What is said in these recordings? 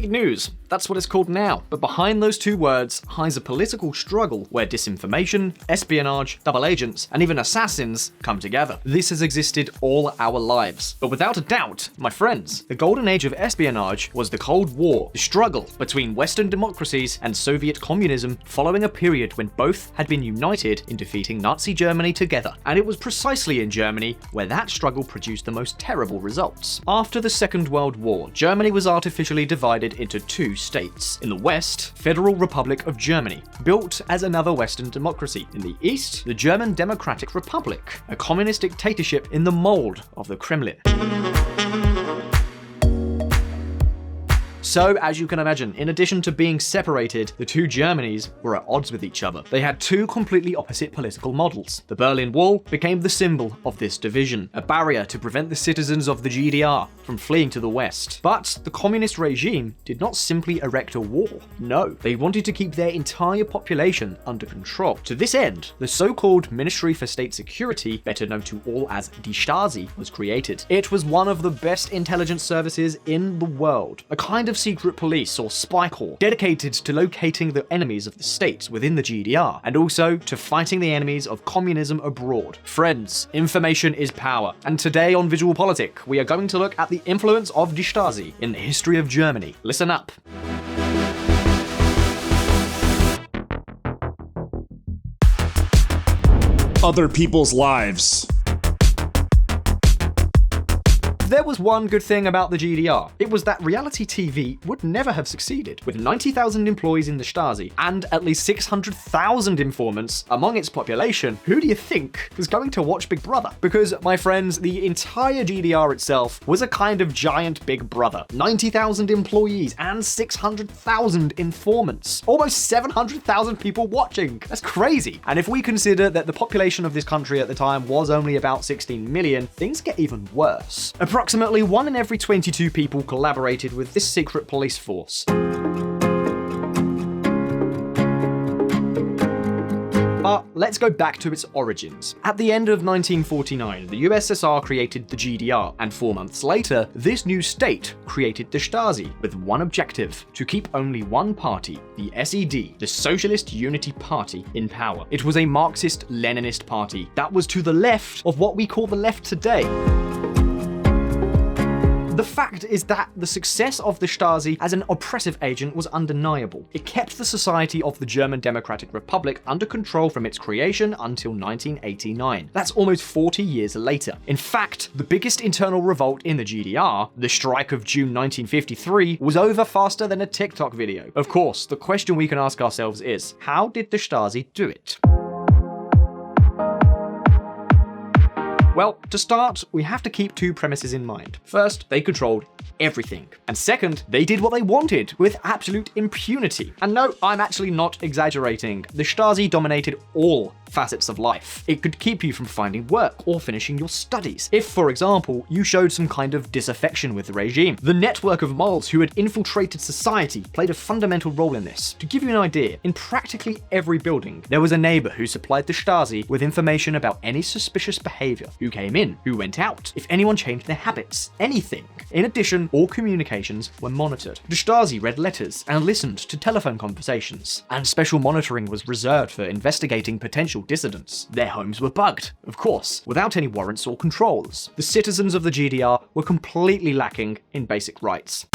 Fake news, that's what it's called now. But behind those two words hides a political struggle where disinformation, espionage, double agents, and even assassins come together. This has existed all our lives. But without a doubt, my friends, the golden age of espionage was the Cold War, the struggle between Western democracies and Soviet communism following a period when both had been united in defeating Nazi Germany together. And it was precisely in Germany where that struggle produced the most terrible results. After the Second World War, Germany was artificially divided into two states. In the West, Federal Republic of Germany, built as another Western democracy. In the East, the German Democratic Republic, a communist dictatorship in the mould of the Kremlin. So, as you can imagine, in addition to being separated, the two Germanies were at odds with each other. They had two completely opposite political models. The Berlin Wall became the symbol of this division, a barrier to prevent the citizens of the GDR from fleeing to the West. But the communist regime did not simply erect a wall. No, they wanted to keep their entire population under control. To this end, the so-called Ministry for State Security, better known to all as the Stasi, was created. It was one of the best intelligence services in the world, a kind of secret police or spy corps dedicated to locating the enemies of the state within the GDR and also to fighting the enemies of communism abroad. Friends, information is power, and today on VisualPolitik we are going to look at the influence of the Stasi in the history of Germany. Listen up. Other people's lives. There was one good thing about the GDR. It was that reality TV would never have succeeded. With 90,000 employees in the Stasi and at least 600,000 informants among its population, who do you think was going to watch Big Brother? Because, my friends, the entire GDR itself was a kind of giant Big Brother. 90,000 employees and 600,000 informants. Almost 700,000 people watching. That's crazy. And if we consider that the population of this country at the time was only about 16 million, things get even worse. Approximately 1 in every 22 people collaborated with this secret police force. But let's go back to its origins. At the end of 1949, the USSR created the GDR, and 4 months later, this new state created the Stasi, with one objective: to keep only one party, the SED, the Socialist Unity Party, in power. It was a Marxist-Leninist party that was to the left of what we call the left today. The fact is that the success of the Stasi as an oppressive agent was undeniable. It kept the society of the German Democratic Republic under control from its creation until 1989. That's almost 40 years later. In fact, the biggest internal revolt in the GDR, the strike of June 1953, was over faster than a TikTok video. Of course, the question we can ask ourselves is, how did the Stasi do it? Well, to start, we have to keep two premises in mind. First, they controlled everything. And second, they did what they wanted with absolute impunity. And no, I'm actually not exaggerating. The Stasi dominated all facets of life. It could keep you from finding work or finishing your studies if, for example, you showed some kind of disaffection with the regime. The network of moles who had infiltrated society played a fundamental role in this. To give you an idea, in practically every building, there was a neighbor who supplied the Stasi with information about any suspicious behavior, who came in, who went out, if anyone changed their habits, anything. In addition, all communications were monitored. The Stasi read letters and listened to telephone conversations, and special monitoring was reserved for investigating potential dissidents. Their homes were bugged, of course, without any warrants or controls. The citizens of the GDR were completely lacking in basic rights.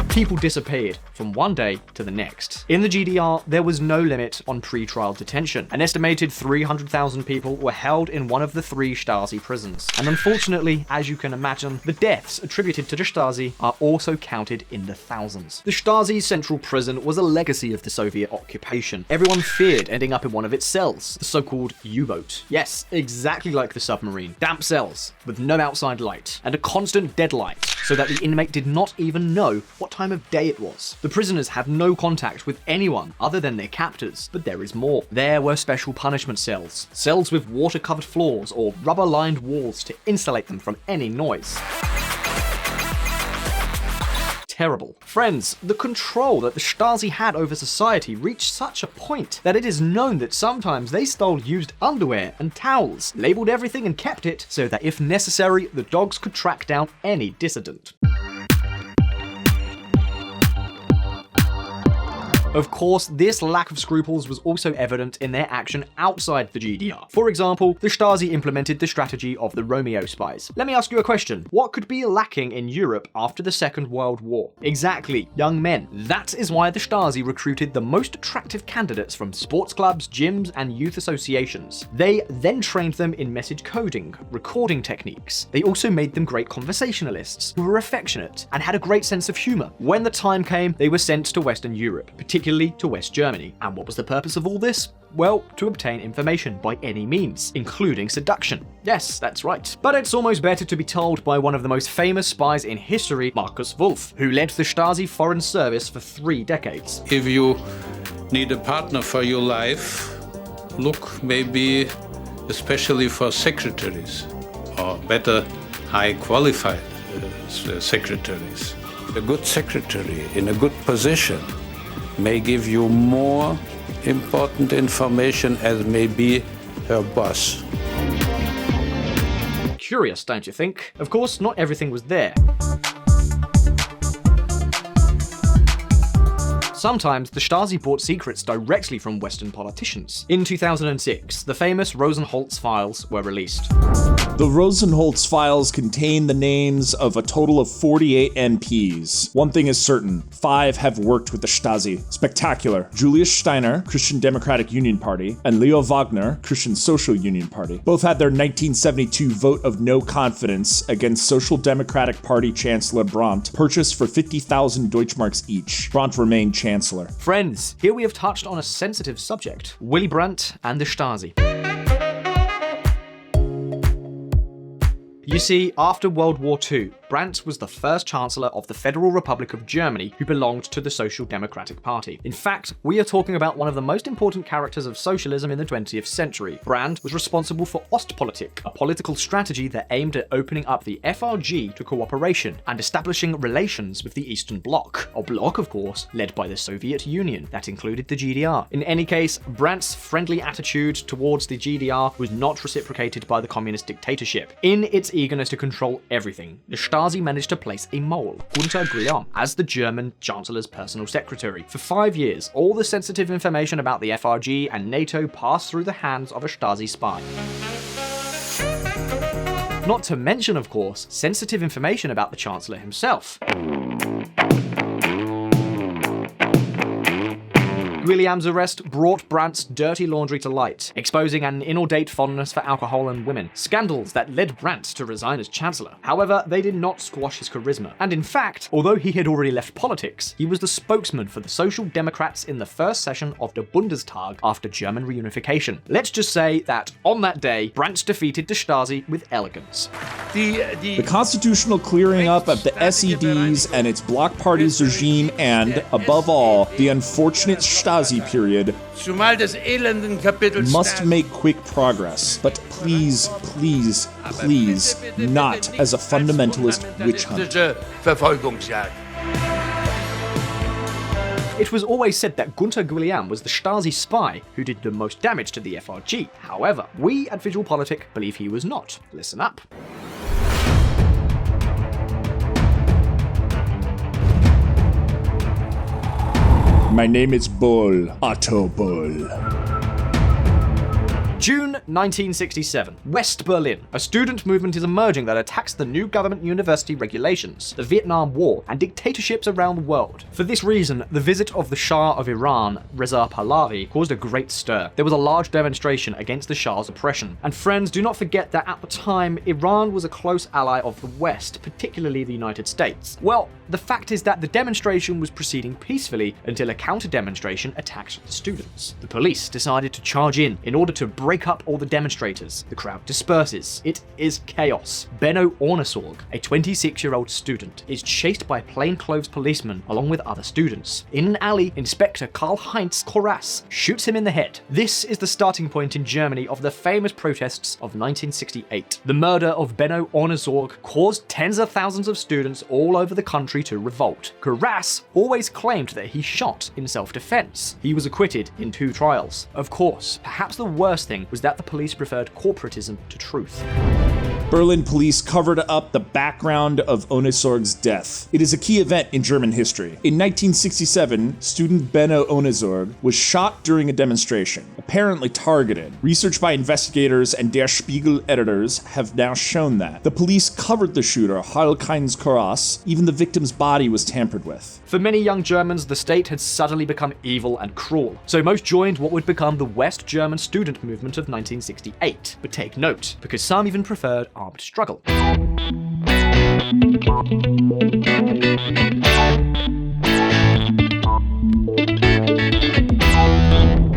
People disappeared from one day to the next. In the GDR, there was no limit on pre-trial detention. An estimated 300,000 people were held in one of the 3 Stasi prisons. And unfortunately, as you can imagine, the deaths attributed to the Stasi are also counted in the thousands. The Stasi's central prison was a legacy of the Soviet occupation. Everyone feared ending up in one of its cells, the so-called U-boat. Yes, exactly like the submarine. Damp cells with no outside light and a constant deadlight, so that the inmate did not even know what time of day it was. The prisoners had no contact with anyone other than their captors, but there is more. There were special punishment cells, cells with water-covered floors or rubber-lined walls to insulate them from any noise. terrible. Friends, the control that the Stasi had over society reached such a point that it is known that sometimes they stole used underwear and towels, labeled everything and kept it so that if necessary, the dogs could track down any dissident. Of course, this lack of scruples was also evident in their action outside the GDR. For example, the Stasi implemented the strategy of the Romeo spies. Let me ask you a question. What could be lacking in Europe after the Second World War? Exactly, young men. That is why the Stasi recruited the most attractive candidates from sports clubs, gyms, and youth associations. They then trained them in message coding, recording techniques. They also made them great conversationalists who were affectionate and had a great sense of humor. When the time came, they were sent to Western Europe, particularly to West Germany. And what was the purpose of all this? Well, to obtain information by any means, including seduction. Yes, that's right. But it's almost better to be told by one of the most famous spies in history, Markus Wolf, who led the Stasi Foreign Service for 3 decades. If you need a partner for your life, look maybe especially for secretaries, or better, high qualified secretaries. A good secretary in a good position may give you more important information as maybe her boss. Curious, don't you think? Of course, not everything was there. Sometimes the Stasi bought secrets directly from Western politicians. In 2006, the famous Rosenholz files were released. The Rosenholz files contain the names of a total of 48 MPs. One thing is certain, 5 have worked with the Stasi. Spectacular. Julius Steiner, Christian Democratic Union Party, and Leo Wagner, Christian Social Union Party. Both had their 1972 vote of no confidence against Social Democratic Party Chancellor Brandt purchased for 50,000 Deutschmarks each. Brandt remained Chancellor. Friends, here we have touched on a sensitive subject, Willy Brandt and the Stasi. You see, after World War II, Brandt was the first Chancellor of the Federal Republic of Germany who belonged to the Social Democratic Party. In fact, we are talking about one of the most important characters of socialism in the 20th century. Brandt was responsible for Ostpolitik, a political strategy that aimed at opening up the FRG to cooperation and establishing relations with the Eastern Bloc. A bloc, of course, led by the Soviet Union, that included the GDR. In any case, Brandt's friendly attitude towards the GDR was not reciprocated by the communist dictatorship. In its eagerness to control everything, the Stasi managed to place a mole, Gunter Guillaume, as the German Chancellor's personal secretary. For 5 years, all the sensitive information about the FRG and NATO passed through the hands of a Stasi spy. Not to mention, of course, sensitive information about the Chancellor himself. Guillaume's arrest brought Brandt's dirty laundry to light, exposing an inordate fondness for alcohol and women, scandals that led Brandt to resign as Chancellor. However, they did not squash his charisma, and in fact, although he had already left politics, he was the spokesman for the Social Democrats in the first session of the Bundestag after German reunification. Let's just say that on that day, Brandt defeated the Stasi with elegance. The constitutional clearing up of the SEDs and its bloc party's regime and, above all, the unfortunate Stasi period must make quick progress, but please, please, please, not as a fundamentalist witch hunt. It was always said that Gunter Guillaume was the Stasi spy who did the most damage to the FRG. However, we at VisualPolitik believe he was not. Listen up. My name is Bull, Otto Bull. June 1967, West Berlin. A student movement is emerging that attacks the new government university regulations, the Vietnam War, and dictatorships around the world. For this reason, the visit of the Shah of Iran, Reza Pahlavi, caused a great stir. There was a large demonstration against the Shah's oppression. And friends, do not forget that at the time, Iran was a close ally of the West, particularly the United States. Well, the fact is that the demonstration was proceeding peacefully until a counter-demonstration attacked the students. The police decided to charge in order to break break up all the demonstrators. The crowd disperses. It is chaos. Benno Ornesorg, a 26-year-old student, is chased by plainclothes policemen along with other students. In an alley, Inspector Karl-Heinz Korass shoots him in the head. This is the starting point in Germany of the famous protests of 1968. The murder of Benno Ornesorg caused tens of thousands of students all over the country to revolt. Korass always claimed that he shot in self-defense. He was acquitted in 2 trials. Of course, perhaps the worst thing was that the police preferred corporatism to truth. Berlin police covered up the background of Ornesorg's death. It is a key event in German history. In 1967, student Benno Ornesorg was shot during a demonstration, apparently targeted. Research by investigators and Der Spiegel editors have now shown that. The police covered the shooter, Karl-Heinz Korass. Even the victim's body was tampered with. For many young Germans, the state had suddenly become evil and cruel, so most joined what would become the West German student movement of 1968. But take note, because some even preferred armed struggle.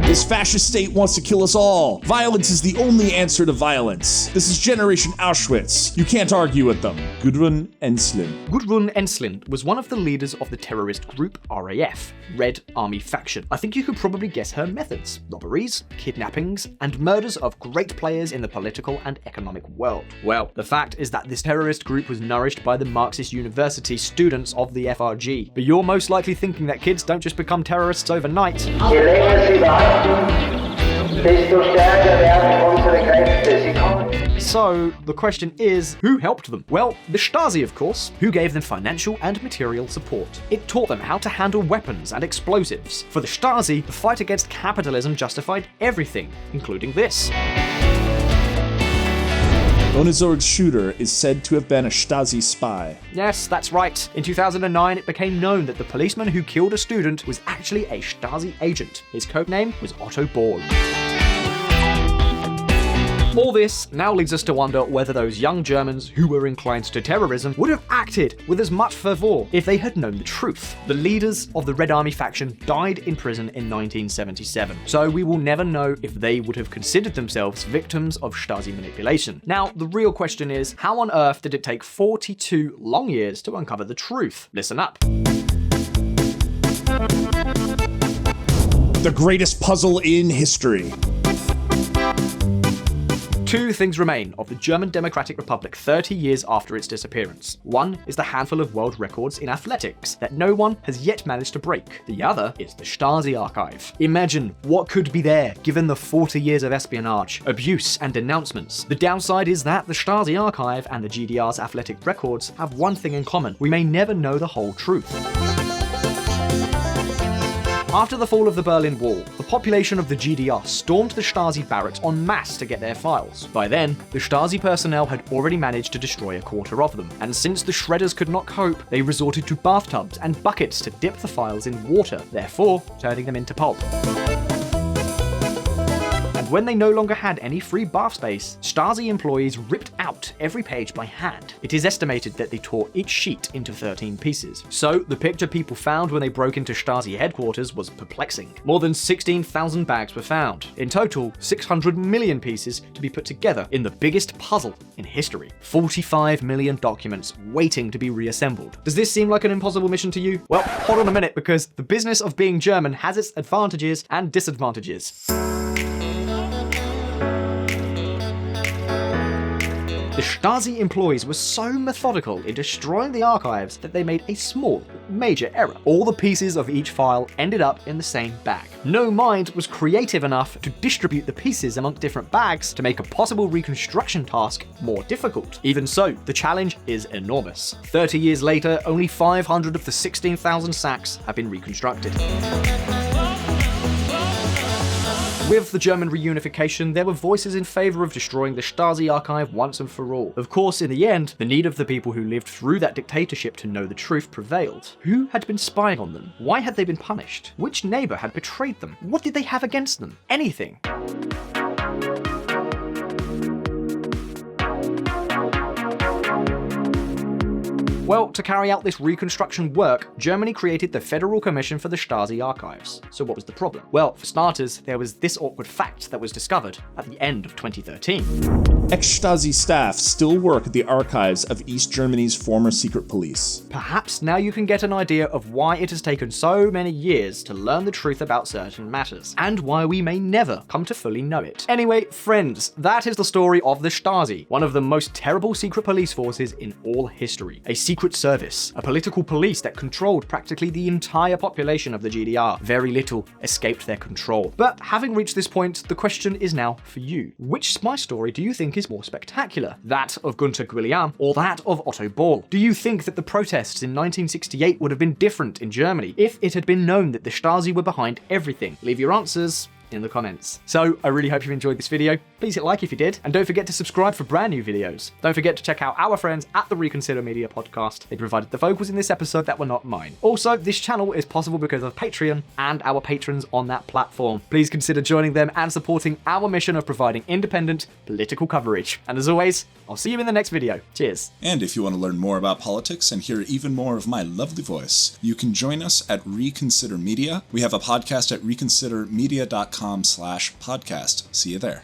This fascist state wants to kill us all. Violence is the only answer to violence. This is Generation Auschwitz. You can't argue with them. Gudrun Ensslin. Gudrun Ensslin was one of the leaders of the terrorist group RAF, Red Army Faction. I think you could probably guess her methods: robberies, kidnappings, and murders of great players in the political and economic world. Well, the fact is that this terrorist group was nourished by the Marxist University students of the FRG. But you're most likely thinking that kids don't just become terrorists overnight. So, the question is, who helped them? Well, the Stasi, of course, who gave them financial and material support. It taught them how to handle weapons and explosives. For the Stasi, the fight against capitalism justified everything, including this. Ornesorg's shooter is said to have been a Stasi spy. Yes, that's right. In 2009, it became known that the policeman who killed a student was actually a Stasi agent. His codename was Otto Born. All this now leads us to wonder whether those young Germans who were inclined to terrorism would have acted with as much fervor if they had known the truth. The leaders of the Red Army faction died in prison in 1977, so we will never know if they would have considered themselves victims of Stasi manipulation. Now, the real question is, how on earth did it take 42 long years to uncover the truth? Listen up. The greatest puzzle in history. 2 things remain of the German Democratic Republic 30 years after its disappearance. One is the handful of world records in athletics that no one has yet managed to break. The other is the Stasi archive. Imagine what could be there given the 40 years of espionage, abuse, and denouncements. The downside is that the Stasi archive and the GDR's athletic records have one thing in common: we may never know the whole truth. After the fall of the Berlin Wall, the population of the GDR stormed the Stasi barracks en masse to get their files. By then, the Stasi personnel had already managed to destroy a quarter of them, and since the shredders could not cope, they resorted to bathtubs and buckets to dip the files in water, therefore turning them into pulp. When they no longer had any free bath space, Stasi employees ripped out every page by hand. It is estimated that they tore each sheet into 13 pieces. So, the picture people found when they broke into Stasi headquarters was perplexing. More than 16,000 bags were found. In total, 600 million pieces to be put together in the biggest puzzle in history. 45 million documents waiting to be reassembled. Does this seem like an impossible mission to you? Well, hold on a minute, because the business of being German has its advantages and disadvantages. The Stasi employees were so methodical in destroying the archives that they made a small, major error. All the pieces of each file ended up in the same bag. No mind was creative enough to distribute the pieces among different bags to make a possible reconstruction task more difficult. Even so, the challenge is enormous. 30 years later, only 500 of the 16,000 sacks have been reconstructed. With the German reunification, there were voices in favour of destroying the Stasi archive once and for all. Of course, in the end, the need of the people who lived through that dictatorship to know the truth prevailed. Who had been spying on them? Why had they been punished? Which neighbour had betrayed them? What did they have against them? Anything. Well, to carry out this reconstruction work, Germany created the Federal Commission for the Stasi Archives. So what was the problem? Well, for starters, there was this awkward fact that was discovered at the end of 2013. Ex-Stasi staff still work at the archives of East Germany's former secret police. Perhaps now you can get an idea of why it has taken so many years to learn the truth about certain matters, and why we may never come to fully know it. Anyway, friends, that is the story of the Stasi, one of the most terrible secret police forces in all history. A secret service, a political police that controlled practically the entire population of the GDR. Very little escaped their control. But having reached this point, the question is now for you. Which spy story do you think is more spectacular? That of Gunter Guillaume or that of Otto Ball? Do you think that the protests in 1968 would have been different in Germany if it had been known that the Stasi were behind everything? Leave your answers in the comments. So I really hope you enjoyed this video. Please hit like if you did, and don't forget to subscribe for brand new videos. Don't forget to check out our friends at the Reconsider Media podcast. They provided the vocals in this episode that were not mine. Also, this channel is possible because of Patreon and our patrons on that platform. Please consider joining them and supporting our mission of providing independent political coverage. And as always, I'll see you in the next video. Cheers. And if you want to learn more about politics and hear even more of my lovely voice, you can join us at Reconsider Media. We have a podcast at reconsidermedia.com/podcast. See you there.